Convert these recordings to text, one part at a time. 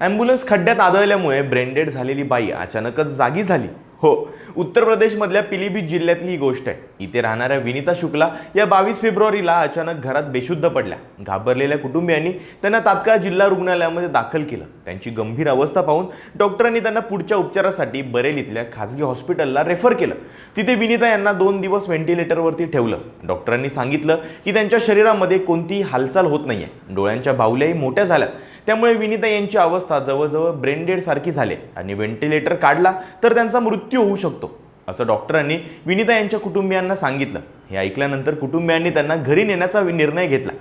Ambulance खड्ड्यात आदळल्यामुळे brain-dead झालेली बाई अचानकच जागी झाली. हो, उत्तर प्रदेशमधल्या पिलीभीत जिल्ह्यातली ही गोष्ट आहे. इथे राहणाऱ्या विनीता शुक्ला या 22 फेब्रुवारीला अचानक घरात बेशुद्ध पडल्या. घाबरलेल्या कुटुंबियांनी त्यांना तात्काळ जिल्हा रुग्णालयामध्ये दाखल केलं. त्यांची गंभीर अवस्था पाहून डॉक्टरांनी त्यांना पुढच्या उपचारासाठी बरेलीतल्या खासगी हॉस्पिटलला रेफर केलं. तिथे विनीता यांना 2 दिवस व्हेंटिलेटरवरती ठेवलं. डॉक्टरांनी सांगितलं की त्यांच्या शरीरामध्ये कोणतीही हालचाल होत नाहीये. डोळ्यांच्या बाहुल्याही मोठ्या झाल्यात. त्यामुळे विनीता यांची अवस्था जवळजवळ ब्रेनडेड सारखी झाली आणि व्हेंटिलेटर काढला तर त्यांचा मृत्यू होऊ शकतो, असं डॉक्टरांनी विनीता यांच्या कुटुंबियांना सांगितलं. हे ऐकल्यानंतर कुटुंबियांनी त्यांना घरी नेण्याचा निर्णय घेतला.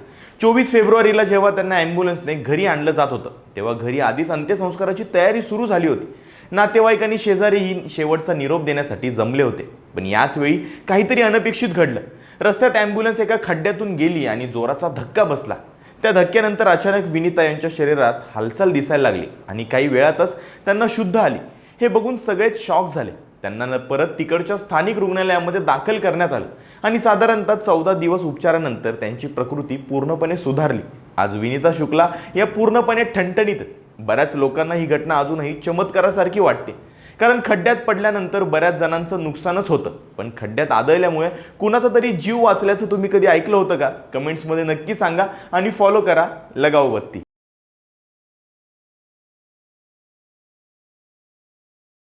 24 फेब्रुवारीला जेव्हा त्यांना ॲम्ब्युलन्सने घरी आणलं जात होतं तेव्हा घरी आधीच अंत्यसंस्काराची तयारी सुरू झाली होती. नातेवाईकांनी शेजारीही शेवटचा निरोप देण्यासाठी जमले होते. पण याच वेळी काहीतरी अनपेक्षित घडलं. रस्त्यात ॲम्ब्युलन्स एका खड्ड्यातून गेली आणि जोराचा धक्का बसला. त्या धक्क्यानंतर अचानक विनीता यांच्या शरीरात हालचाल दिसायला लागली आणि काही वेळातच त्यांना शुद्ध आली. हे बघून सगळेच शॉक झाले. त्यांना परत तिकडच्या स्थानिक रुग्णालयामध्ये दाखल करण्यात आलं आणि साधारणतः 14 दिवस उपचारानंतर त्यांची प्रकृती पूर्णपणे सुधारली. आज विनीता शुक्ला या पूर्णपणे ठणठणीत. बऱ्याच लोकांना ही घटना अजूनही चमत्कारासारखी वाटते, कारण खड्ड्यात पडल्यानंतर बऱ्याच जणांचं नुकसानच होतं. पण खड्ड्यात आदळल्यामुळे कुणाचा तरी जीव वाचल्याचं तुम्ही कधी ऐकलं होतं का? कमेंट्समध्ये नक्की सांगा आणि फॉलो करा लगाओ बत्ती.